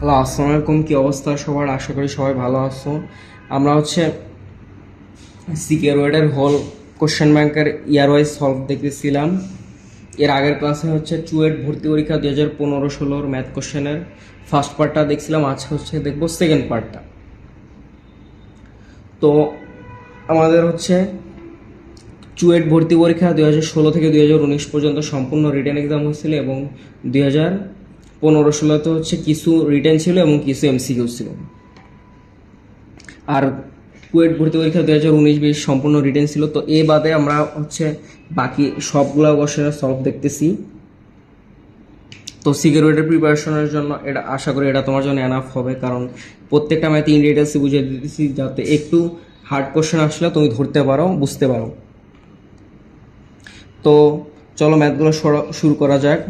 Hello, আসসালামু আলাইকুম। কী অবস্থা সবার? আশা করি সবাই ভালো আছো। আমরা সিকিউরিটির হোল কোশ্চেন ব্যাংকের ইয়ার ওয়াইজ সলভ দেখতেছিলাম। এর আগের ক্লাসে চুয়েট ভর্তি পরীক্ষা 2015-16 ম্যাথ কোশ্চেনের ফার্স্ট পার্টটা দেখছিলাম। আজকে দেখবো সেকেন্ড পার্টটা। তো আমাদের চুয়েট ভর্তি পরীক্ষা 2016 থেকে 2019 পর্যন্ত সম্পূর্ণ রিটেন এক্সাম হয়েছিল, এবং 2015-16তে কিছু রিটেন ছিল এবং কিছু এমসিকিউ ছিল। আর কুয়েট ভর্তি পরীক্ষা 2019-20 সম্পূর্ণ রিটেন ছিল। তো এ বাদে আমরা বাকি সবগুলো কোশ্চেনের সলভ দেখতেছি। তো সিকিউরিটির প্রিপারেশনের জন্য এটা আশা করি এটা তোমার জন্য এনাফ হবে, কারণ প্রত্যেকটা ম্যাথে ইন ডিটেলসে বুঝিয়ে দিতেছি, যাতে একটু হার্ড কোশ্চেন আসলে তুমি ধরতে পারো, বুঝতে পারো। তো চলো ম্যাথগুলো শুরু করা যাক।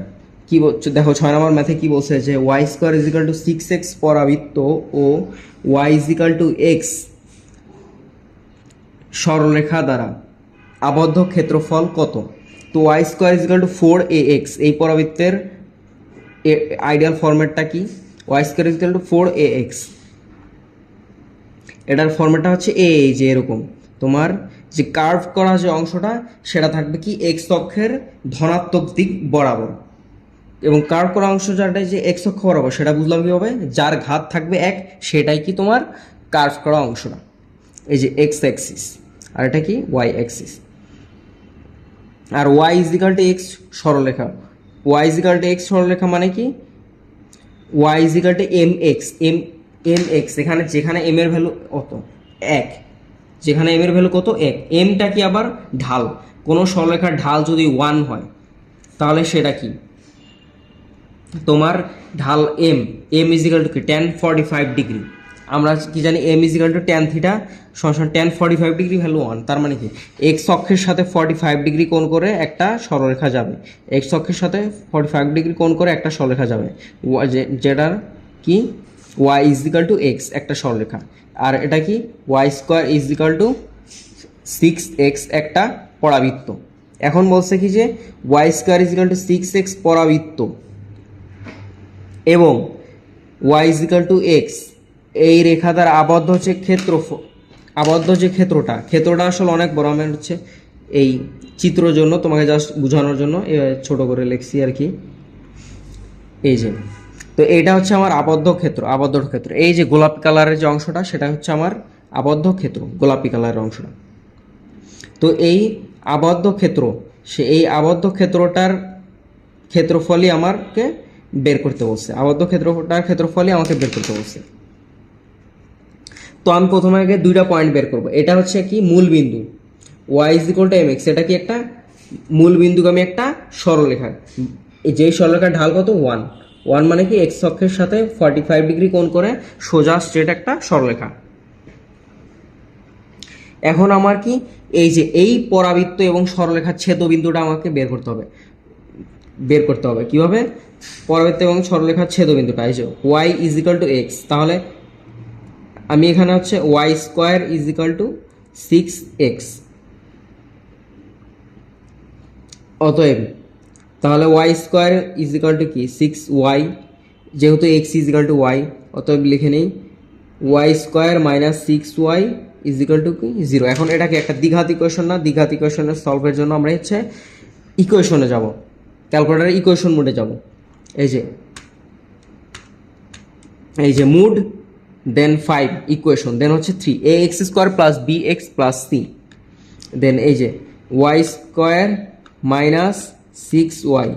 কি বলছে দেখো, 6 নম্বর ম্যাথে কি বলছে যে Y square is equal to 6x পরাবৃত্ত ও y is equal to x সরলরেখা দ্বারা আবদ্ধ ক্ষেত্রফল কত। তো y square is equal to 4ax, এই পরাবৃত্তের আইডিয়াল ফরম্যাটটা কি? Y square is equal to 4ax, এটার ফরম্যাটটা এই যে এরকম। তোমার যে কার্ভ করা যে অংশটা সেটা থাকবে কি এক্স অক্ষের ধনাত্মক দিক বরাবর, এবং কার্ভ করা অংশ যেটা যে এক্স অক্ষ বরাবর, সেটা বুঝলাম কীভাবে? যার ঘাত থাকবে 1, সেটাই কি তোমার কার্ভ করা অংশটা, এই যে এক্স অ্যাক্সিস, আর এটা কি ওয়াই অ্যাক্সিস। আর ওয়াই ইজিক্যাল টু এক্স সরলরেখা, ওয়াই ইজিক্যাল টু এক্স সরলরেখা মানে কি? Y is equal to M X, M X, এখানে যেখানে এম এর ভ্যালু কত 1, যেখানে এম এর ভ্যালু কত 1, এমটা কি আবার ঢাল। কোনো সরলরেখার ঢাল যদি 1 হয় তাহলে সেটা কি তোমার ঢাল এম ইজিক্যাল টু কি tan45 ডিগ্রি। আমরা কি জানি M is equal to tan theta সমান tan45 ডিগ্রি ভ্যালু 1। তার মানে কি এক্স অক্ষের সাথে 45 ডিগ্রি কোণ করে একটা সরলরেখা যাবে, এক্স অক্ষের সাথে 45 ডিগ্রি কোণ করে একটা সরলরেখা যাবে, যেটার কি ওয়াই ইজিক্যাল টু এক্স একটা সরলরেখা। আর এটা কি y square is equal to 6x একটা পরাবৃত্ত। এখন বলছে কি যে Y square is equal to 6x পরাবৃত্ত এবং ওয়াই ইজিক্যাল টু এক্স, এই রেখা দ্বারা আবদ্ধ ক্ষেত্রফল, আবদ্ধ যে ক্ষেত্রটা আসলে অনেক বড়। আমি এই চিত্রের জন্য তোমাকে জাস্ট বোঝানোর জন্য ছোট করে লিখছি আর কি। এই যে, তো এইটা আমার আবদ্ধ ক্ষেত্র। এই যে গোলাপি কালারের যে অংশটা, সেটা আমার আবদ্ধ ক্ষেত্র, গোলাপি কালারের অংশটা। তো এই আবদ্ধ ক্ষেত্র, এই আবদ্ধ ক্ষেত্রটার ক্ষেত্রফলই আমাকে বের করতে বলছে, আবদ্ধ ক্ষেত্রটার ক্ষেত্রফলই আমাকে বের করতে বলছে। তো আমি প্রথমে আগে দুইটা পয়েন্ট বের করব। এটা কি মূল বিন্দু, Y is equal to M X, এটা কি একটা মূল বিন্দুগামী একটা সরলরেখা। যেই সরলরেখার ঢাল কত 1 মানে কি এক্স অক্ষের সাথে 45 ডিগ্রি কোণ করে সোজা স্ট্রেট একটা সরলরেখা। এখন আমার কি এই যে এই পরাবৃত্ত এবং সরলরেখার ছেদবিন্দুটা আমাকে বের করতে হবে কিভাবে? পরাবৃত্ত এবং সরলরেখার ছেদবিন্দুটা, এই যে Y is equal to X, তাহলে আমি এখানে Y square is equal to 6x, অতএব তাহলে Y square is equal to কি 6y, যেহেতু X is equal to Y, অতএব লিখে নেই Y square minus 6y is equal to কি 0। এখন এটাকে একটা দ্বিঘাত ইকুয়েশন না, দ্বিঘাত ইকুয়েশনের সলভের জন্য আমরা ইকুয়েশনে যাব, ক্যালকুলেটারের ইকুয়েশন মোডে যাব। এই যে মুড, দেন 5 ইকুয়েশন, দেন 3ax square plus bx plus c, দেন এই যে ওয়াই স্কোয়ার মাইনাস 6y।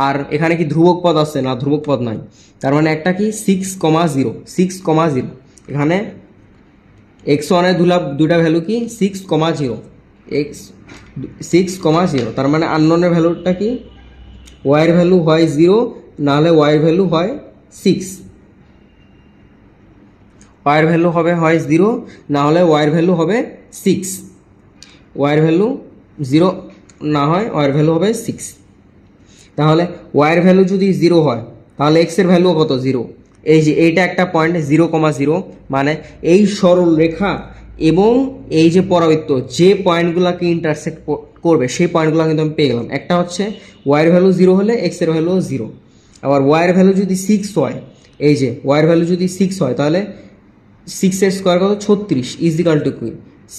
আর এখানে কি ধ্রুবক পদ আছে? না, ধ্রুবক পদ নাই। তার মানে একটা কি 6,0, এখানে x1 এর দুটা ভ্যালু কি 6,0, x 6,0। তার মানে আননোনের ভ্যালুটা কি y এর ভ্যালু হয় 0, না হলে y এর ভ্যালু হয় 6, y এর ভ্যালু হয় 0, না হলে y এর ভ্যালু হবে 6, y এর ভ্যালু 0 না হয় y এর ভ্যালু হবে 6। তাহলে y এর ভ্যালু যদি 0 হয় তাহলে x এর ভ্যালু কত 0। এই যে এইটা একটা পয়েন্ট 0,0, মানে এই সরল রেখা এবং এই যে পরাবৃত্ত যে পয়েন্টগুলোকে ইন্টারসেক্ট করবে সেই পয়েন্টগুলো কিন্তু আমি পেয়ে গেলাম। একটা y এর ভ্যালু 0 হলে x এর ভ্যালু 0, আবার y এর ভ্যালু যদি 6 হয় এই যে ওয়াইয়ের ভ্যালু যদি 6 হয় তাহলে 6 এর স্কোয়ার কত 36 ইজ ইকাল টু কি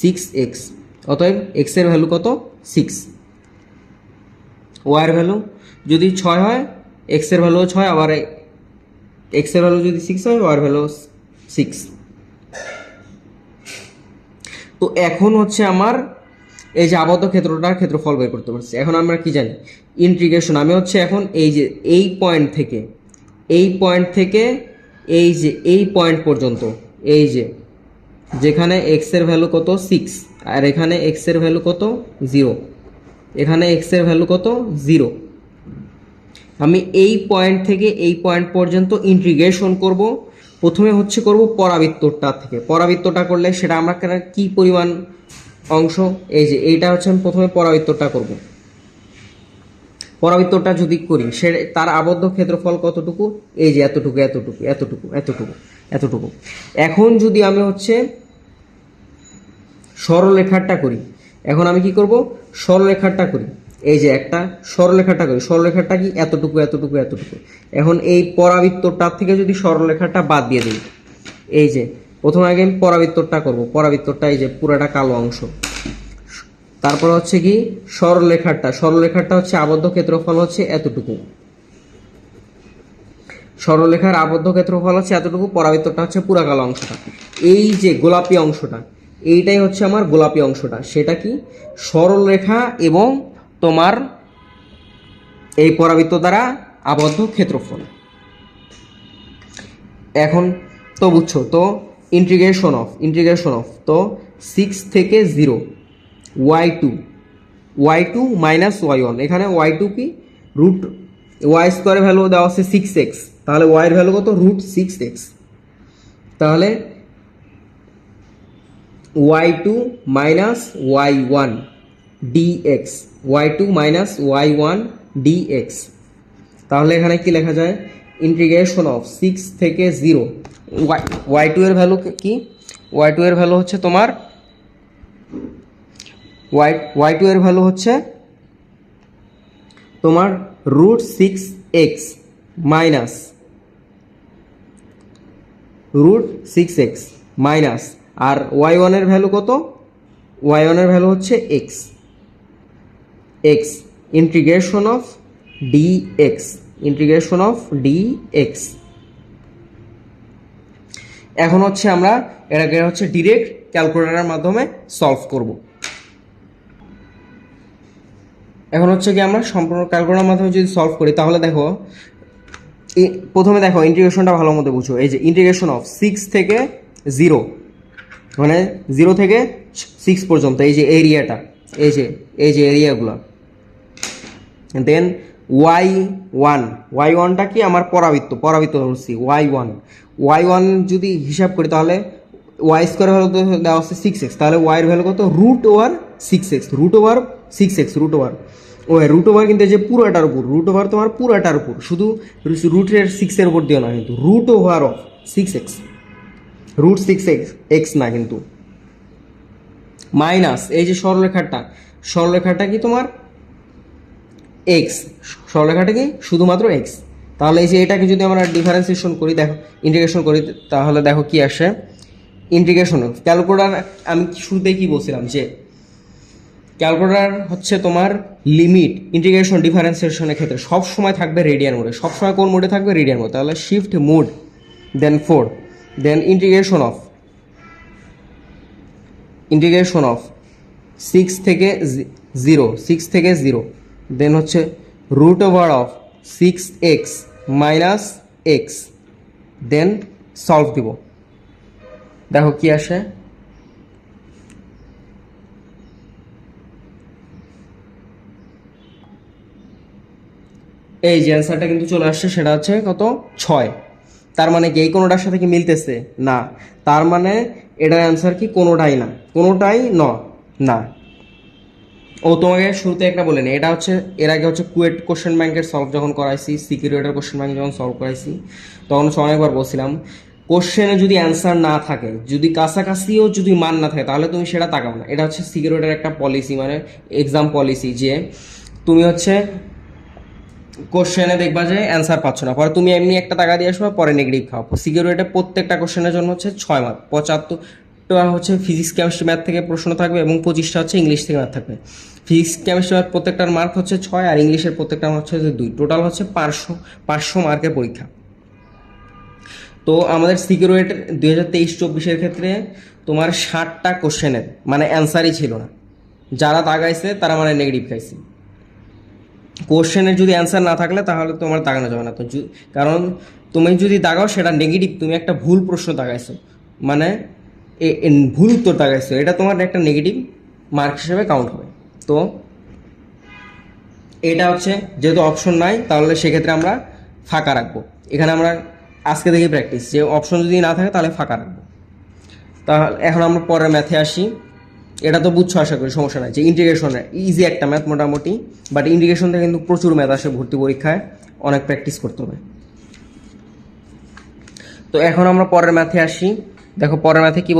6x। অতএব x এর ভ্যালু কত 6। ওয়াইয়ের ভ্যালু যদি 6 হয় x এর ভ্যালু 6, আবার x এর ভ্যালু যদি 6 হয় ওয়াইয়ের ভ্যালু 6। তো এখন হচ্ছে আমার এই যে আবদ্ধ ক্ষেত্রটার ক্ষেত্রফল বের করতে পারছি। এখন আমরা কি জানি ইন্টিগ্রেশন, আমি হচ্ছে এখন এই যে এই পয়েন্ট থেকে এই যে এই পয়েন্ট পর্যন্ত, এই যে যেখানে এক্স এর ভ্যালু কত 6 আর এখানে এক্স এর ভ্যালু কত 0, এখানে এক্স এর ভ্যালু কত 0, আমি এই পয়েন্ট থেকে এই পয়েন্ট পর্যন্ত ইন্টিগ্রেশন করব। প্রথমে হচ্ছে করব পরাবৃত্তটা থেকে, পরাবৃত্তটা করলে সেটা আমরা কি পরিমাণ অংশ, এই যে এইটা হচ্ছে আমি প্রথমে পরাবৃত্তটা করব। পরাবৃত্তটা যদি করি সে তার আবদ্ধ ক্ষেত্রফল কতটুকু, এই যে এতটুকু এতটুকু এতটুকু এতটুকু এতটুকু। এখন যদি আমি হচ্ছে সরলরেখাটা করি, এখন আমি কি করব সরলরেখাটা করি, এই যে একটা সরলরেখাটা করি, সরলরেখাটা কি এতটুকু এতটুকু এতটুকু। এখন এই পরাবৃত্তটার থেকে যদি সরলরেখাটা বাদ দিয়ে দিই, এই যে প্রথমে আগে আমি পরাবৃত্তটা করব, পরাবৃত্তটা এই যে পুরাটা কালো অংশ, তারপর হচ্ছে কি সরলরেখাটা হচ্ছে আবদ্ধ ক্ষেত্রফল হচ্ছে এতটুকু, সরলরেখার আবদ্ধ ক্ষেত্রফল হচ্ছে এতটুকু, পরাবৃত্তটা হচ্ছে পুরা কালো অংশটা। এই যে গোলাপি অংশটা, এইটাই হচ্ছে আমার গোলাপি অংশটা, সেটা কি সরলরেখা এবং তোমার এই পরাবৃত্ত দ্বারা আবদ্ধ ক্ষেত্রফল। এখন তো বুঝছো, তো ইন্টিগ্রেশন অফ তো 6 থেকে 0 y2 মাইনাস y1, এখানে y2 কি রুট y স্কোয়ারের ভ্যালু দেওয়া আছে 6x, তাহলে y এর ভ্যালু কত রুট 6x, তাহলে y2 minus y1 dx, y2 minus y1 dx। তাহলে এখানে কি লেখা যায় ইন্টিগ্রেশন অফ 6 থেকে 0 y2 এর ভ্যালু কি, y2 এর ভ্যালু হচ্ছে তোমার y2 এর ভ্যালু হচ্ছে তোমার রুট 6x মাইনাস আর y1 এর ভ্যালু কত, y1 এর ভ্যালু হচ্ছে x ইন্টিগ্রেশন অফ dx, এখন হচ্ছে আমরা এটাকে হচ্ছে ডিরেক্ট ক্যালকুলেটরের মাধ্যমে সলভ করব। এখন হচ্ছে কি আমরা সম্পূর্ণ ক্যালকুলেটরের মাধ্যমে যদি সলভ করি তাহলে দেখো প্রথমে দেখো ইন্টিগ্রেশনটা ভালো মতো বুঝো, এই যে ইন্টিগ্রেশন অফ 6 থেকে 0 মানে 0 থেকে 6 পর্যন্ত, এই যে এরিয়াটা, এই যে এরিয়াগুলো, দেন y1টা কি আমার পরাবৃত্ত ধরছি y1 যদি হিসাব করি তাহলে y স্কোয়ার ভ্যালু দেওয়া হচ্ছে 6x, তাহলে y এর ভ্যালু কত root over 6x, root over কিন্তু যে পুরোটার উপর, রুট ওভার তোমার পুরোটার উপর, শুধু রুটের 6 এর উপর দিও না, কিন্তু root over of 6x, root 6x না কিন্তু, মাইনাস এই যে সরলরেখাটা কি তোমার x, সরলরেখাটা কি শুধুমাত্র x। তাহলে এই যে এটাকে যদি আমরা ডিফারেন্সিয়েশন করি, দেখো ইন্টিগ্রেশন করি, তাহলে দেখো কি আসে ইন্টিগ্রেশন ক্যালকুলেটর। আমি শুরুতেই কি বলছিলাম যে ক্যালকুলেটর হচ্ছে তোমার লিমিট ইন্টিগ্রেশন ডিফারেন্সিয়েশনের ক্ষেত্রে সব সময় থাকবে রেডিয়ান মোডে, সবসময় কোন মোডে থাকবে রেডিয়ান মোড। তাহলে shift mode then 4 then integration of 6 থেকে 0 দেন হচ্ছে root over of 6x minus x, then solve দিব, দেখো কি আসে। এই যে অ্যান্সারটা কিন্তু চলে আসছে, সেটা হচ্ছে কত 6। তার মানে কি এই কোনোটার সাথে কি মিলতেছে না, তার মানে এটার অ্যান্সার কি কোনোটাই না। ও তোমাকে শুরুতে একটা বলে নি, এটা হচ্ছে এর আগে হচ্ছে কুয়েট কোশ্চেন ব্যাংকের সলভ যখন করাইছি, সিকিউরিটির কোশ্চেন ব্যাংক যখন সলভ করাইছি, তখন অনেকবার বলছিলাম কোশ্চেনে যদি অ্যান্সার না থাকে, যদি কাছাকাছিও যদি মান না থাকে, তাহলে তুমি সেটা তাকাও না। এটা হচ্ছে সিকিউরিটির একটা পলিসি, মানে এক্সাম পলিসি, যে তুমি হচ্ছে কোশ্চেনে দেখবা যে অ্যান্সার পাচ্ছ না, পরে তুমি এমনি একটা টাকা দিয়ে আসবে, পরে নেগেটিভ খাও। সিকিউরিটি প্রত্যেকটা কোশ্চেনের জন্য হচ্ছে 6 মার্ক, 75টা হচ্ছে ফিজিক্স কেমিস্ট্রি ম্যাথ থেকে প্রশ্ন থাকবে এবং 25টা হচ্ছে ইংলিশ থেকে ম্যাথ থাকবে। ফিজিক্স কেমিস্ট্রি ম্যাথ প্রত্যেকটার মার্ক হচ্ছে 6 আর ইংলিশের প্রত্যেকটা মার্ক হচ্ছে 2, টোটাল হচ্ছে 500 মার্কের পরীক্ষা। তো আমাদের সিকিউরিটি 2023-24 ক্ষেত্রে তোমার 60টা কোশ্চেনের মানে অ্যান্সারই ছিল না, যারা দাগাইছে তারা মানে নেগেটিভ খাইছে। কোশ্চেনের যদি অ্যান্সার না থাকলে তাহলে তোমার দাগানো যাবে না। তো কারণ তুমি যদি দাগাও সেটা নেগেটিভ, তুমি একটা ভুল প্রশ্ন দাগাইছো, মানে ভুল উত্তর দাগাইছো, এটা তোমার একটা নেগেটিভ মার্ক হিসেবে কাউন্ট হবে। তো এটা হচ্ছে যেহেতু অপশন নাই, তাহলে সেক্ষেত্রে আমরা ফাঁকা রাখবো। এখানে আমরা আজকে দেখি প্র্যাকটিস, যে অপশন যদি না থাকে তাহলে ফাঁকা রাখবো। তাহলে এখন আমরা পরের ম্যাথে আসি। এটা তো বুঝছো আশা করি, সমস্যা নাই, যে ইন্টিগ্রেশনের ইজি একটা ম্যাথ মোটামুটি, বাট ইন্টিগ্রেশন থেকে কিন্তু প্রচুর ম্যাথ আসে ভর্তি পরীক্ষায়, অনেক প্র্যাকটিস করতে হবে। তো এখন আমরা পরের ম্যাথে আসি। দেখো পরের ম্যাথে কি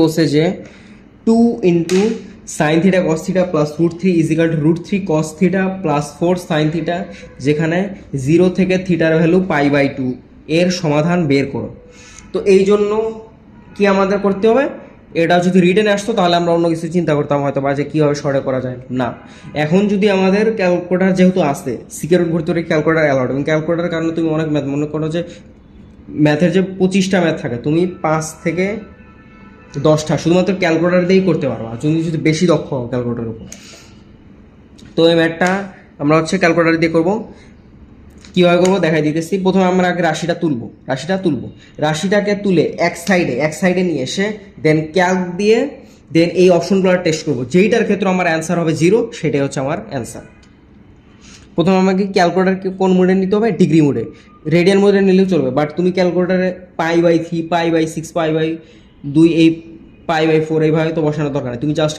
বলছে যে, 2 into sine theta cos theta plus √3 is equal to √3 cos theta plus 4 sine theta, যেখানে 0 থেকে থিটার ভ্যালু π/2 এর সমাধান বের করো। তো এই জন্য কি আমাদের করতে হবে, এটা যদি রিটেনে আসতো তাহলে আমরা অন্য কিছু চিন্তা করতাম হয়তো, বা যে কীভাবে শর্টে করা যায় না। এখন যদি আমাদের ক্যালকুলেটার যেহেতু আছে, সিকিউরিটি ভর্তি করে ক্যালকুলেটার অ্যালাউড, এবং ক্যালকুলেটার কারণে তুমি অনেক ম্যাথ, মনে করো যে ম্যাথের যে 25টা ম্যাথ থাকে, তুমি 5 থেকে 10টা শুধুমাত্র ক্যালকুলেটার দিয়েই করতে পারো, আর যদি বেশি দক্ষ হও ক্যালকুলেটারের উপর। তো এই ম্যাথটা আমরা হচ্ছে ক্যালকুলেটার দিয়ে করবো। কীভাবে করবো দেখাই দিতেছি। প্রথমে আমরা আগে রাশিটাকে তুলে এক সাইডে নিয়ে এসে দেন ক্যালক দিয়ে দেন এই অপশনগুলো টেস্ট করবো, যেইটার ক্ষেত্রে আমার অ্যান্সার হবে 0, সেটাই হচ্ছে আমার অ্যান্সার। প্রথমে আমাকে ক্যালকুলেটারকে কোন মোডে নিতে হবে, ডিগ্রি মোডে। রেডিয়ান মোডে নিলেও চলবে, বাট তুমি ক্যালকুলেটারে π/3 π/6 π/2 এই π/4 এইভাবে তো বসানোর দরকার নেই। তুমি জাস্ট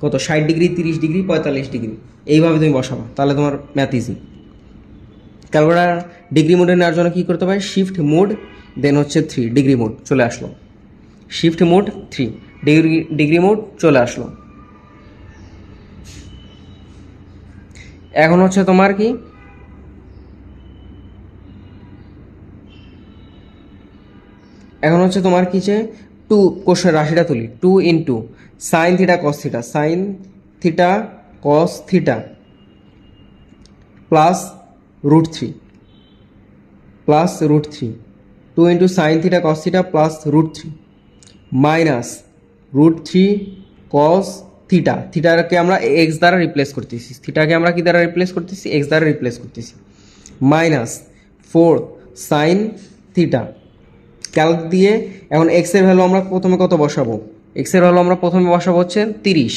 কত 60 ডিগ্রি, 30 ডিগ্রি, 45 ডিগ্রি এইভাবে তুমি বসাবা, তাহলে তোমার ম্যাথ ইজি। ক্যালকুলেটার ডিগ্রি মোডে নেওয়ার জন্য কী করতে হবে, শিফট মোড দেন হচ্ছে 3 ডিগ্রি মোড চলে আসলো, শিফট মোড 3 ডিগ্রি মোড চলে আসলো। এখন হচ্ছে তোমার কি, যে 2 কোশ্চেন রাশিটা তুলি, 2 into sine theta cos theta plus √3 2 into sine theta cos theta plus √3 minus √3 কস থিটাকে আমরা এক্স দ্বারা রিপ্লেস করতেছি, কি দ্বারা রিপ্লেস করতেছি, এক্স দ্বারা রিপ্লেস করতেছি, মাইনাস 4 সাইন থিটা। ক্যালক দিয়ে এখন এক্সের ভ্যালু আমরা প্রথমে কত বসাবো, হচ্ছে 30,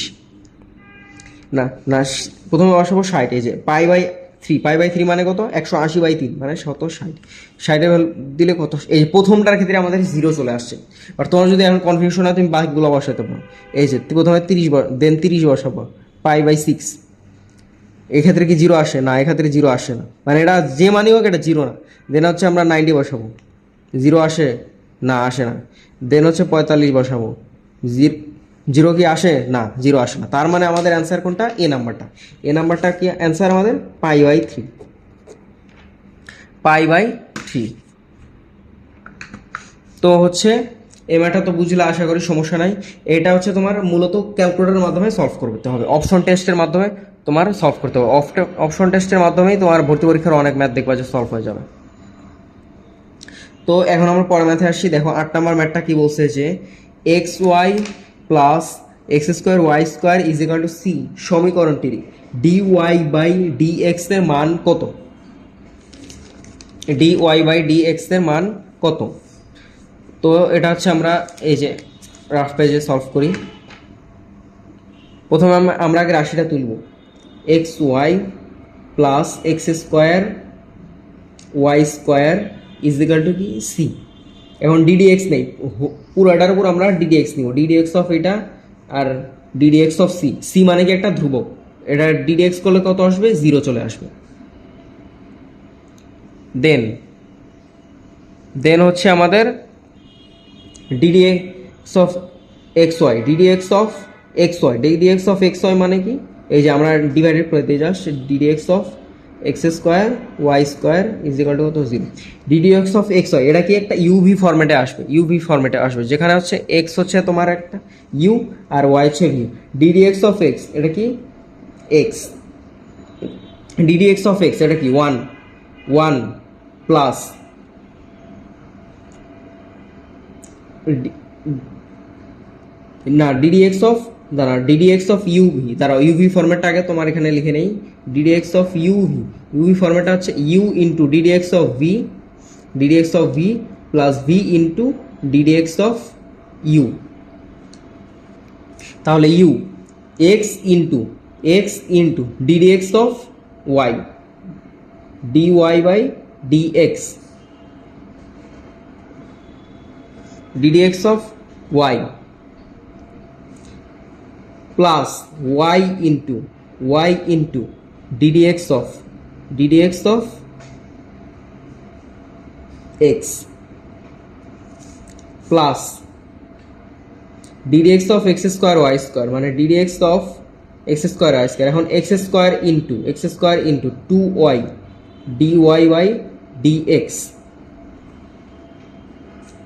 প্রথমে বসাবো 60। এই যে π/3 মানে কত, 180/3 মানে 160, 60 ভ্যালু দিলে কত, এই প্রথমটার ক্ষেত্রে আমাদের 0 চলে আসছে। আর তোমার যদি এখন কনফিউশন হয় তুমি বাকিগুলো বসাতে পারো। এই যে প্রথমে 30 বসাবো, π/6, এক্ষেত্রে কি 0 আসে না, এক্ষেত্রে 0 আসে না, মানে এটা যে মানি হোক এটা 0 না। দেন হচ্ছে আমরা 90 বসাবো, 0 আসে না, আসে না। দেন হচ্ছে 45 বসাবো, 0 কি আসে না, 0 আসে না। তার মানে আমাদের অ্যান্সার কোনটা, এ নাম্বারটা কি অ্যান্সার আমাদের, π/3। তো হচ্ছে এই ম্যাথটা তো বুঝলে আশা করি সমস্যা নাই। এটা হচ্ছে তোমার মূলত ক্যালকুলেটরের মাধ্যমে সলভ করতে হবে, অপশন টেস্টের মাধ্যমে তোমার সলভ করতে হবে। অপশন টেস্টের মাধ্যমেই তোমার ভর্তি পরীক্ষার অনেক ম্যাথ দেখবা যে সলভ হয়ে যাবে। তো এখন আমরা পরের ম্যাথে আসছি। দেখো 8 নম্বর ম্যাথটা কি বলছে, যে xy plus x² y² = c সমীকরণটির dy/dx এর মান কত, এর মান কত। তো এটা হচ্ছে আমরা এই যে রাফ পেজে সলভ করি। প্রথমে আমরা আগে রাশিটা তুলব, xy প্লাস x² y² = কি c। এখন ddx নেই, পুরোটার উপর আমরা ddx নিব, ddx অফ এটা আর ddx অফ c মানে কি একটা ধ্রুবক, এটা ddx করলে কত আসবে, 0 চলে আসবে। দেন হচ্ছে আমাদের ddx অফ xy মানে কি, এই যে আমরা ডিভাইডেড করে দিই just D D X of x square Y square is equal to কত 0। ডিডিএক্স অফ এক্স হয়, এটা কি একটা ইউভি ফরম্যাটে আসবে, ইউভি ফরম্যাটে আসবে, যেখানে হচ্ছে এক্স হচ্ছে তোমার একটা ইউ আর ওয়াই হচ্ছে ভি। ডিডিএক্স অফ এক্স এটা কি এক্স, ডিডিএক্স অফ এক্স এটা কি 1 প্লাস না ডিডিএক্স অফ দাঁড়া ডিডিএক্স অফ ইউভি, দাঁড়াও ইউভি ফরম্যাটটা আগে তোমার এখানে লিখে নেই। ডিডিএক্স অফ ইউভি, ইউভি ফরম্যাটটা হচ্ছে u into d d x of v, d d x of v plus v into d d x of u. তাহলে u x into d d x of y, d y by d x, d d x of y plus y into d d x of x plus d d x of x square Y square, মানে d d x of x square Y square. এখন x square into 2y d y by d x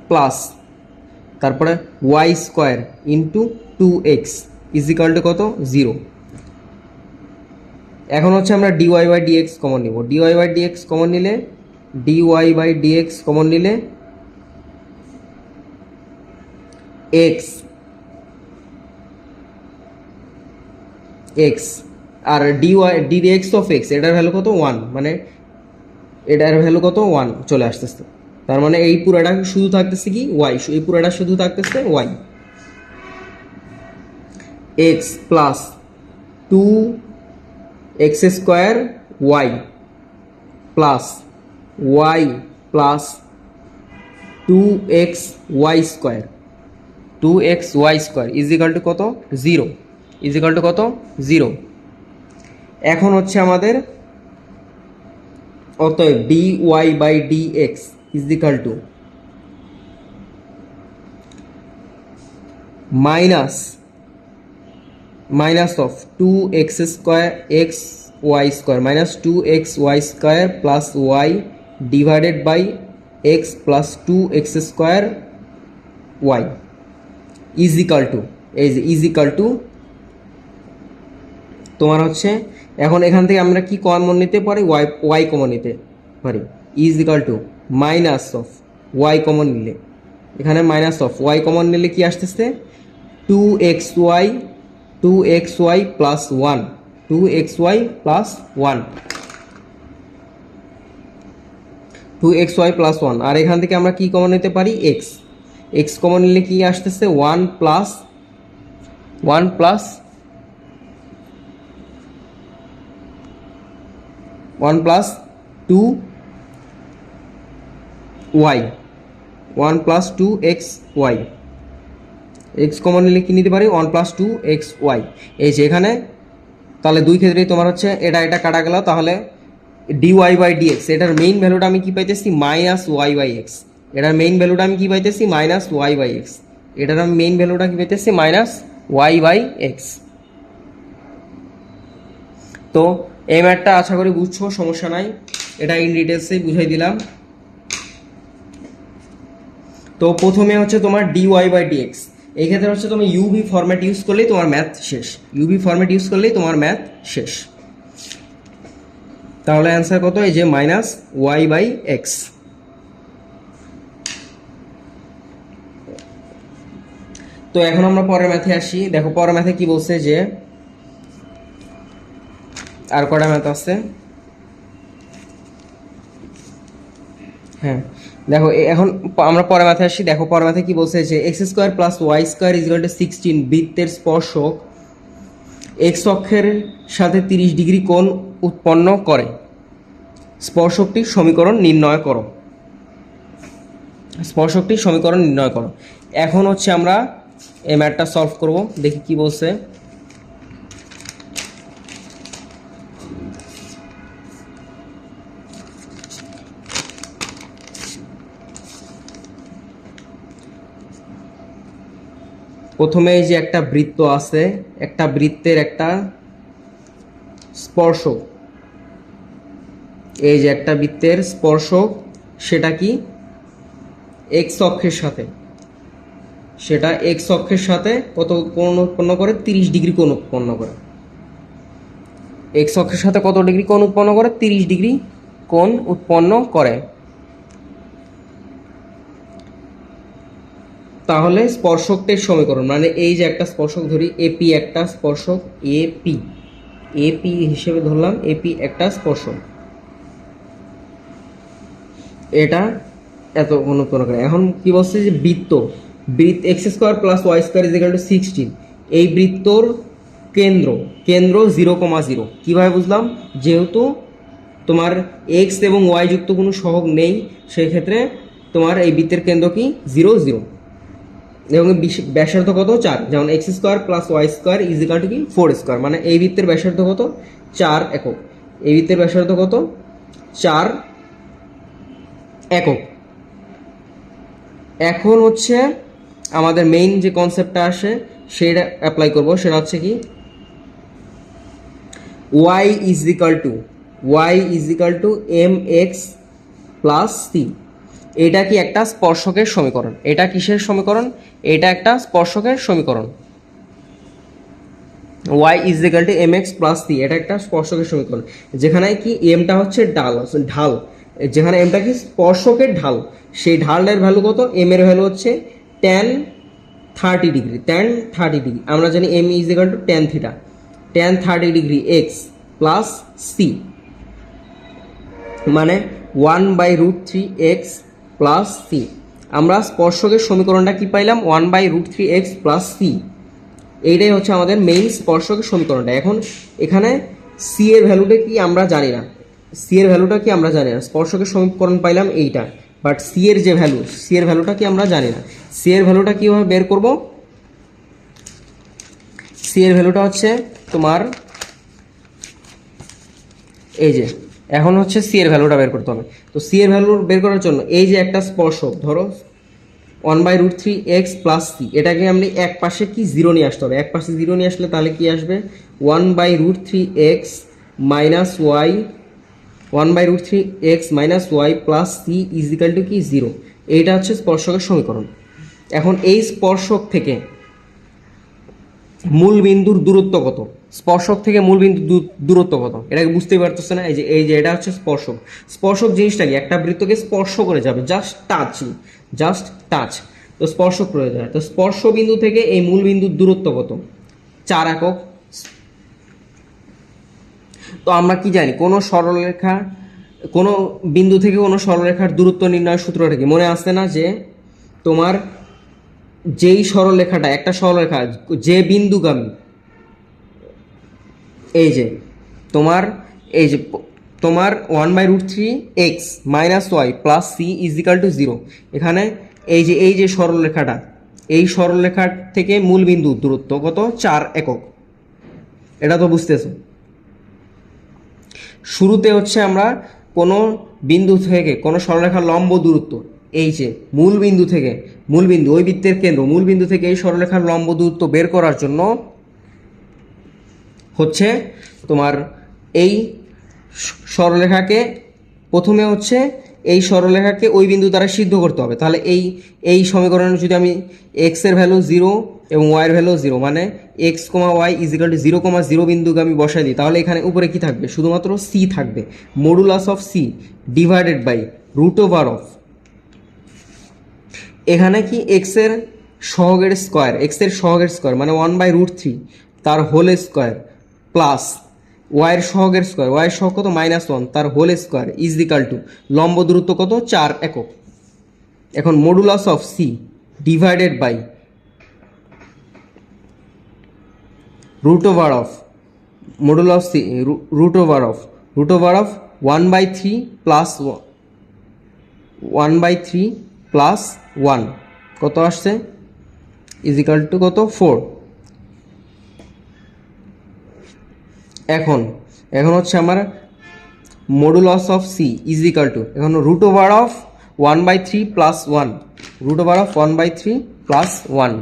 plus তারপরে y square into 2x is equal to কত 0। এখন হচ্ছে আমরা d y by d x common নিব, d y by d x common নিলে x আর ডিডিএক্স অফ এক্স এটার ভ্যালু কত 1, মানে এটার ভ্যালু কত 1 চলে আসতেছে। তার মানে এই পুরাটা শুধু থাকতেছে কি ওয়াই, এই পুরাটা শুধু থাকতেছে Y. X plus 2x square Y plus Y plus 2x Y square is equal to কত 0, এখন হচ্ছে আমাদের অতএব dy by dx is equal to minus of 2x square X Y square minus 2x Y square plus Y divided by X plus 2x square Y is equal to তোমার হচ্ছে এখন এখান থেকে আমরা কি কমন নিতে পারি, ওয়াই কমন নিতে পারি, is equal to minus of Y common নিলে, এখানে মাইনাস অফ ওয়াই কমন নিলে কি আসতেছে 2xy প্লাস 1 2xy প্লাস 1 আর এখান থেকে আমরা কি কমন নিতে পারি এক্স কমন নিলে কি আসতেছে 1 plus 2y 1 plus 2xy, x common নিলে কি নিতে পারি 1 প্লাস 2xy। এই যে এখানে তাহলে দুই ক্ষেত্রেই তোমার হচ্ছে এটা কাটা গেল, তাহলে dy বাই dx এটার মেইন ভ্যালুটা আমি কি পাইতেছি মাইনাস ওয়াই বাই এক্স, এটার মেইন ভ্যালুটা আমি কি পাইতেছি মাইনাস ওয়াই বাই এক্স, এটার আমি মেইন ভ্যালুটা কি পাইতেছি মাইনাস ওয়াই বাই এক্স। তো এই ম্যাথটা আশা করি বুঝছো, সমস্যা নাই, এটা ইন ডিটেলসে বুঝাই দিলাম। তো প্রথমে হচ্ছে তোমার dy বাই dx, এই ক্ষেত্রে হচ্ছে তুমি ইউভি ফরম্যাট ইউজ করলেই তোমার ম্যাথ শেষ, তাহলে অ্যান্সার কত এই যে মাইনাস ওয়াই বাই এক্স। তো এখন আমরা পরের ম্যাথে আসি, দেখো পরের ম্যাথে কি বলছে যে আর কটা ম্যাথ আছে, হ্যাঁ দেখো এখন আমরা পরের ম্যাথে আসি। দেখো পরের ম্যাথে কি বলছে যে X square plus Y square is equal to 16 বৃত্তের স্পর্শক এক্স অক্ষের সাথে 30 ডিগ্রি কোণ উৎপন্ন করে, স্পর্শকটির সমীকরণ নির্ণয় করো। এখন হচ্ছে আমরা এই ম্যাথটা সলভ করব, দেখি কি বলছে। প্রথমে এই যে একটা বৃত্ত আছে, একটা বৃত্তের একটা স্পর্শক, এই যে একটা বৃত্তের স্পর্শক সেটা কি এক্স অক্ষের সাথে, সেটা এক্স অক্ষের সাথে কত কোণ উৎপন্ন করে, 30 ডিগ্রি কোণ উৎপন্ন করে। এক্স অক্ষের সাথে কত ডিগ্রি কোণ উৎপন্ন করে, 30 ডিগ্রি কোণ উৎপন্ন করে। তাহলে স্পর্শকটির সমীকরণ, মানে এই যে একটা স্পর্শক ধরি এপি, একটা স্পর্শক এপি, এপি হিসেবে ধরলাম, এপি একটা স্পর্শক, এটা এত কোণ উৎপন্ন করে। এখন কি বলছে যে বৃত্ত X square plus Y square is equal to 16, এই বৃত্তর কেন্দ্র 0,0। কীভাবে বুঝলাম, যেহেতু তোমার এক্স এবং ওয়াই যুক্ত কোনো সহগ নেই, সেক্ষেত্রে তোমার এই বৃত্তের কেন্দ্র কি 0, 0 এবং ব্যাসার্ধ কত 4, যেমন X square plus Y square is equal to কি 4 স্কোয়ার, মানে এই বৃত্তের ব্যাসার্ধ কত 4 একক, এই বৃত্তের ব্যাসার্ধ কত 4 একক। এখন হচ্ছে আমাদের মেইন যে কনসেপ্টটা আসে সেটা অ্যাপ্লাই করব, সেটা হচ্ছে কি y is equal to mx plus c। এটা কি একটা স্পর্শকের সমীকরণ, এটা কিসের সমীকরণ, এটা একটা স্পর্শকের সমীকরণ। y is equal to mx plus c, এটা একটা স্পর্শকের সমীকরণ, যেখানে কি এমটা হচ্ছে ঢাল, যেখানে এমটা কি স্পর্শকের ঢাল, সেই ঢালের ভ্যালু কত, এম এর ভ্যালু হচ্ছে tan 30 ডিগ্রি, আমরা জানি M is equal to tan theta, tan 30 degree X plus C, মানে 1/√3x প্লাস সি। আমরা স্পর্শকের সমীকরণটা কি পাইলাম, 1/√3x প্লাস সি, এইটাই হচ্ছে আমাদের মেইন স্পর্শকের সমীকরণটা। এখন এখানে সি এর ভ্যালুটা কি আমরা জানি না, স্পর্শকের সমীকরণ পাইলাম এইটা, বাট সি এর যে ভ্যালু, সি এর ভ্যালুটা কি আমরা জানি না। সি এর ভ্যালুটা কীভাবে বের করব, সি এর ভ্যালুটা হচ্ছে তোমার এই যে, এখন হচ্ছে সি এর ভ্যালুটা বের করতে হবে। তো সি এর ভ্যালু বের করার জন্য এই যে একটা স্পর্শক ধরো 1/√3x প্লাস সি, এটাকে আমি এক পাশে কি 0 নিয়ে আসতে হবে, এক পাশে 0 নিয়ে আসলে তাহলে কি আসবে 1/√3x minus Y, 1/√3x minus Y plus C is equal to কি 0। এইটা হচ্ছে স্পর্শকের সমীকরণ। এখন এই স্পর্শক থেকে মূল বিন্দুর দূরত্ব কত, স্পর্শক থেকে মূল বিন্দুর দূরত্ব কত, এটাকে বুঝতেই পারতেছে না। এই যে এটা হচ্ছে স্পর্শক জিনিসটা কি, একটা বৃত্তকে স্পর্শ করে যাবে, জাস্ট টাচ, তো স্পর্শক করে যায়। তো স্পর্শ বিন্দু থেকে এই মূল বিন্দুর দূরত্ব কত, 4 একক। তো আমরা কি জানি, কোনো বিন্দু থেকে কোনো সরলরেখার দূরত্ব নির্ণয়ের সূত্রটা কি মনে আসছে না, যে তোমার যেই সরলরেখাটা, একটা সরলরেখা যে বিন্দুগামী, এই যে তোমার 1/√3x minus Y plus C is equal to 0, এখানে এই যে সরলরেখাটা, এই সরলরেখার থেকে মূল বিন্দুর দূরত্ব কত, 4 একক। এটা তো বুঝতেছো। শুরুতে হচ্ছে আমরা কোনো বিন্দু থেকে কোনো সরলরেখার লম্ব দূরত্ব, এই যে মূল বিন্দু ওই বৃত্তের কেন্দ্র, মূল বিন্দু থেকে এই সরলরেখার লম্ব দূরত্ব বের করার জন্য হচ্ছে তোমার এই সরলরেখাকে প্রথমে হচ্ছে এই সরলরেখাকে ওই বিন্দু দ্বারা সিদ্ধ করতে হবে। তাহলে এই সমীকরণে যদি আমি এক্স এর ভ্যালু 0 এবং ওয়াই এর ভ্যালু 0, মানে x, y is equal two 0,0 বিন্দুকে আমি বসাই দিই, তাহলে এখানে উপরে কি থাকবে, শুধুমাত্র সি থাকবে, modulus of C divided by √ওভার অফ, এখানে কি এক্স এর সহগের স্কোয়ার মানে 1/√3 তার হোল স্কোয়ার প্লাস ওয়াইয়ের সহগের স্কোয়ার, ওয়াইয়ের সহগ কত -1 তার whole square is equal to লম্ব দূরত্ব কত 4 একক। এখন modulus of C divided by √ওভার অফ, মডুলাস সি √ওভার অফ 1/3 প্লাস 1 কত আসছে, ইজ ইকাল টু কত 4। এখন হচ্ছে আমার modulus of c is equal to, এখন √ওভার অফ 1/3 প্লাস 1, √ওভার অফ 1/3 প্লাস 1।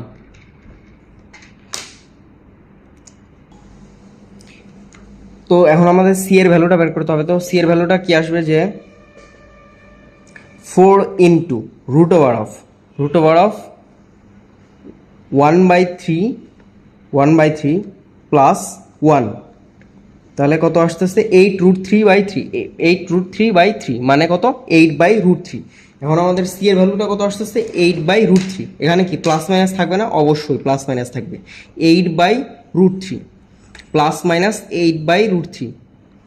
তো এখন আমাদের সি এর ভ্যালুটা বের করতে হবে। তো সি এর ভ্যালুটা কি আসবে যে 4 into root over of 1/3 plus 1, তাহলে কত আসতেছে 8√3/3 মানে কত 8/√3। এখন আমাদের সি এর ভ্যালুটা কত আসতেছে 8/√3। এখানে কি প্লাস মাইনাস থাকবে না? অবশ্যই প্লাস মাইনাস থাকবে। 8/√3 প্লাস মাইনাস 8/√3,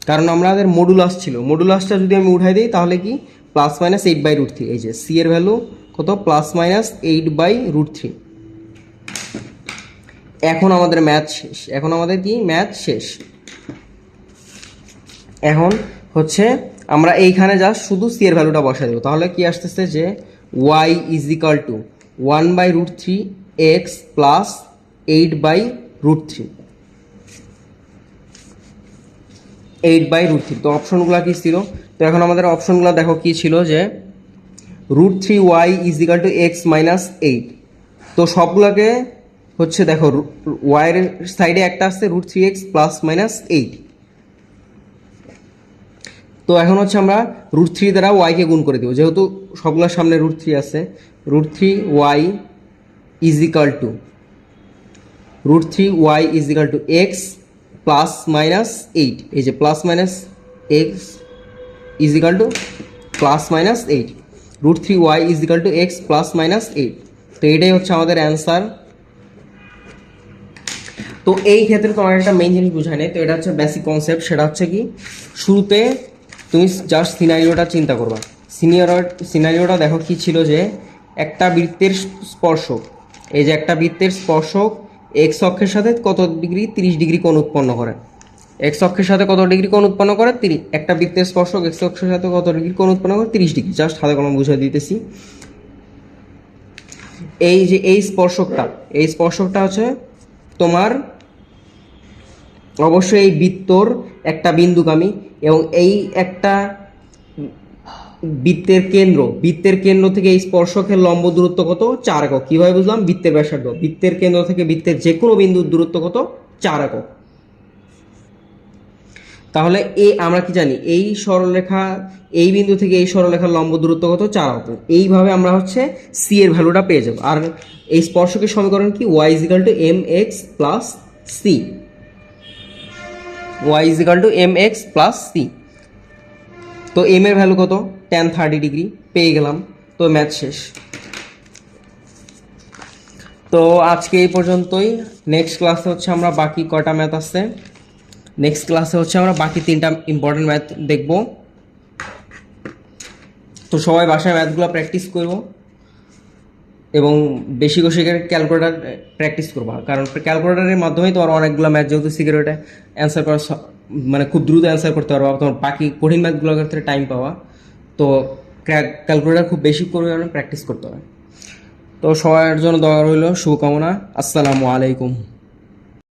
কারণ আমাদের মডুলাস ছিল, মডুলাসটা যদি আমি উঠাই দিই তাহলে কি প্লাস মাইনাস 8/√3। এই যে সি এর ভ্যালু কত প্লাস মাইনাস 8/√3। এখন আমাদের ম্যাথ শেষ, এখন আমাদের কি ম্যাথ শেষ। এখন হচ্ছে আমরা এইখানে জাস্ট শুধু সি এর ভ্যালুটা বসাই দেবো। তাহলে কি আসতেছে যে y is equal two 1/√3x plus 8/√3। তো অপশনগুলো কি ছিল? তো এখন আমাদের অপশনগুলো দেখো কি ছিল যে √3y is equal two x minus 8। তো সবগুলোকে হচ্ছে দেখো ওয়াইয়ের সাইডে একটা আসছে √3x প্লাস মাইনাস 8। তো এখন হচ্ছে আমরা √3 দ্বারা ওয়াইকে গুণ করে দেবো, যেহেতু সবগুলোর সামনে √3 আছে। √3y is equal two x plus minus 8। এই যে plus minus x is equal two plus minus 8, √3y is equal two x plus minus 8। তো এটাই হচ্ছে আমাদের অ্যান্সার। তো এই ক্ষেত্রে তোমার একটা মেইন জিনিস বোঝায় নেই, তো এটা হচ্ছে বেসিক কনসেপ্ট। সেটা হচ্ছে কি শুরুতে তুমি জাস্ট সিনারিওটা চিন্তা করবা। সিনারিওটা দেখো কি ছিল যে একটা বৃত্তের স্পর্শক, এই যে একটা বৃত্তের স্পর্শক এক্স অক্ষের সাথে কত ডিগ্রি 30 ডিগ্রি কোণ উৎপন্ন করে। এক্স অক্ষের সাথে কত ডিগ্রি কোণ উৎপন্ন করে 30। একটা বৃত্তের স্পর্শক এক্স অক্ষের সাথে কত ডিগ্রি কোণ উৎপন্ন করে 30 ডিগ্রি। জাস্ট হাতে কলম বুঝিয়ে দিতেছি। এই যে এই স্পর্শকটা হচ্ছে তোমার অবশ্যই এই বৃত্তর একটা বিন্দুগামী, এবং এই একটা বৃত্তের কেন্দ্র থেকে এই স্পর্শকের লম্ব দূরত্ব কত 4 একক। কিভাবে বুঝলাম? বৃত্তের ব্যাসার্ধ, বৃত্তের কেন্দ্র থেকে বৃত্তের যে কোনো বিন্দুর দূরত্ব কত 4 একক। তাহলে আমরা কি জানি এই সরলরেখা, এই বিন্দু থেকে এই সরলরেখার লম্ব দূরত্ব কত 4 একক। এইভাবে আমরা হচ্ছে সি এর ভ্যালুটা পেয়ে যাবো। আর এই স্পর্শকের সমীকরণ কি y is equal to mx plus C. y is equal to mx plus C. তো এম এর ভ্যালু কত? tan 30 ডিগ্রি পেয়ে গেলাম। তো ম্যাথ শেষ। তো আজকে এই পর্যন্তই। নেক্সট ক্লাসে হচ্ছে আমরা বাকি কয়টা ম্যাথ আছে, নেক্সট ক্লাসে হচ্ছে আমরা বাকি 3টা ইম্পর্টেন্ট ম্যাথ দেখব। তো সবাই বাসায় ম্যাথগুলো প্র্যাকটিস করব এবং বেশি বেশি করে ক্যালকুলেটার প্র্যাকটিস করবা, কারণ ক্যালকুলেটারের মাধ্যমেই তোমার অনেকগুলো ম্যাথ যেহেতু সিকিউরিটি অ্যান্সার করা মানে খুব দ্রুত অ্যান্সার করতে পারবা, তোমার বাকি কঠিন ম্যাথগুলোর ক্ষেত্রে টাইম পাওয়া। তো ক্যালকুলেটার খুব বেশি পরিমাণে প্র্যাকটিস করতে হবে। তো সবার জন্য দোয়া রইল, শুভকামনা। আসসালামু আলাইকুম।